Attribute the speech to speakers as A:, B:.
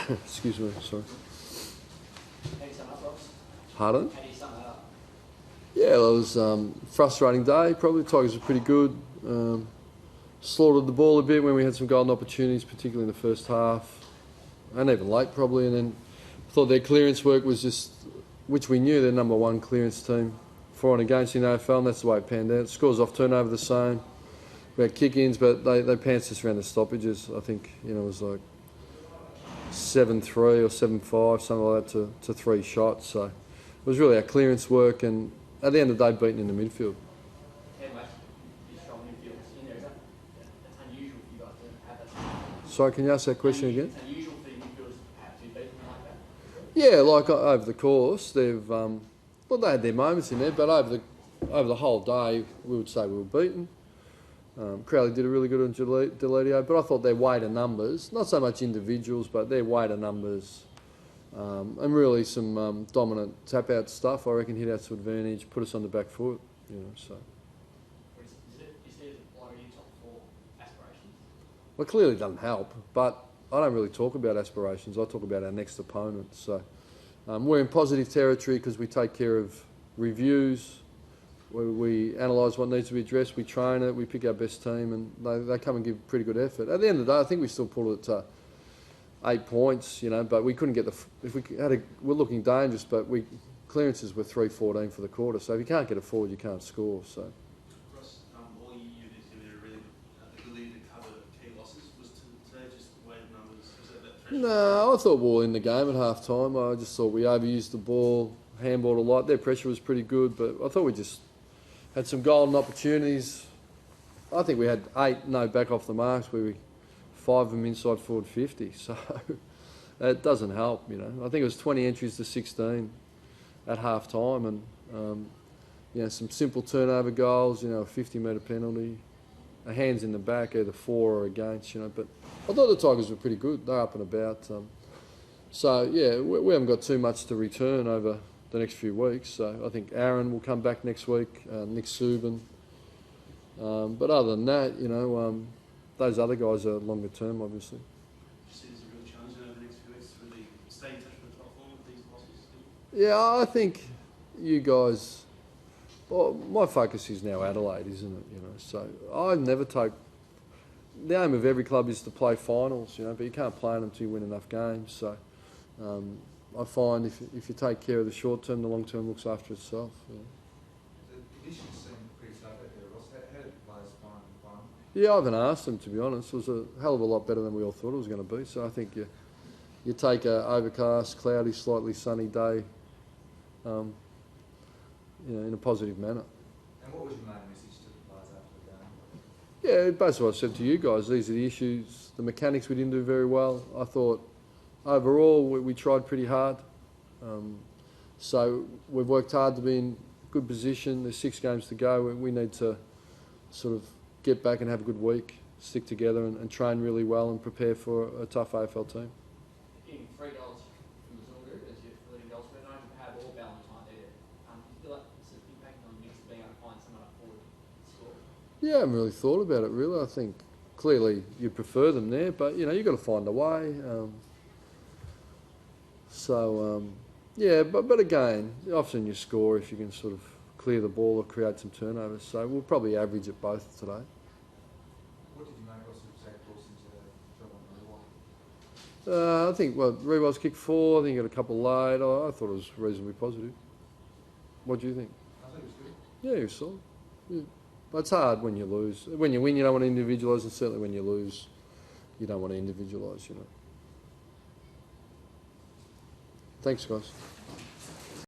A: Excuse me, sorry.
B: How do you sum up, Ross?
A: Pardon?
B: How do you sum that up?
A: Yeah, well, it was a frustrating day. Probably Tigers were pretty good. Slaughtered the ball a bit when we had some golden opportunities, particularly in the first half, and even late probably. And then thought their clearance work was just, which we knew they're number one clearance team for and against in the AFL, and that's the way it panned out. Scores off turnover the same. We had kick-ins, but they pantsed us around the stoppages. I think it was like 7-3 or 7-5, something like that, to 3 shots. So it was really our clearance work, and at the end of the day, beaten in the midfield.
B: Yeah, mate. Your strong midfielders in there, is that? That's unusual for you guys to have that.
A: Sorry, can you ask that question again?
B: It's unusual for your midfielders to have to be beaten like that.
A: Yeah, like over the course, they've they had their moments in there, but over the whole day, we would say we were beaten. Crowley did a really good on Deledio, but I thought their weight of numbers, not so much individuals, but their weight of numbers, and really some dominant tap-out stuff, I reckon, hit out to advantage, put us on the back foot, so.
B: Is it below your top 4 aspirations?
A: Well, it clearly doesn't help, but I don't really talk about aspirations. I talk about our next opponent. So we're in positive territory because we take care of reviews. We analyse what needs to be addressed, we train it, we pick our best team, and they come and give pretty good effort. At the end of the day, I think we still pulled it to 8 points, but we couldn't get we're looking dangerous, but clearances were 3-14 for the quarter, so if you can't get it forward, you can't score. So.
C: Ross, all you exhibited a really ability to cover key losses. Was today just the weight of numbers? Was that threshold?
A: No, I thought we were in the game at half time. I just thought we overused the ball, handballed a lot. Their pressure was pretty good, but I thought we just had some golden opportunities. I think we had 8 no back off the marks where 5 of them inside forward 50. So that doesn't help, I think it was 20 entries to 16 at half time, and some simple turnover goals, a 50-metre penalty, a hands in the back, either for or against, But I thought the Tigers were pretty good. They're up and about. So yeah, we haven't got too much to return over the next few weeks. So I think Aaron will come back next week, Nick Subin. But other than that, those other guys are longer term, obviously.
C: Do you see there's a real challenge over the next few weeks to really stay in touch with the top form with these losses?
A: Yeah, I think you guys. Well, my focus is now Adelaide, isn't it? So I never take. The aim of every club is to play finals, but you can't play them until you win enough games. So I find if you take care of the short term, the long term looks after itself. Yeah.
D: The conditions seem pretty tough out there, Ross. How did players find fun?
A: Yeah, I haven't asked them, to be honest. It was a hell of a lot better than we all thought it was going to be. So I think you take an overcast, cloudy, slightly sunny day, in a positive manner.
D: And what was your main message to the players after the game?
A: Yeah, basically what I said to you guys. These are the issues. The mechanics we didn't do very well. I thought overall we tried pretty hard. So we've worked hard to be in good position. There's 6 games to go. We need to sort of get back and have a good week, stick together and train really well and prepare for a tough AFL team.
B: Getting 3 goals from the Zone group as your leading goal scorer, don't have all Valentine there. Do you feel like it's impacting on the mix of being able to find someone up forward to score?
A: Yeah, I haven't really thought about it, really. I think clearly you'd prefer them there, but, you've got to find a way. Yeah, but again, often you score if you can sort of clear the ball or create some turnovers. So we'll probably average at both today.
D: What did you make of Zach Dawson's job on Rewell?
A: I think, Rewell's kicked 4. I think he got a couple late. I thought it was reasonably positive. What do you think?
D: I think it was good.
A: Yeah, he was solid. Yeah. But it's hard when you lose. When you win, you don't want to individualise, and certainly when you lose, you don't want to individualise, Thanks, guys.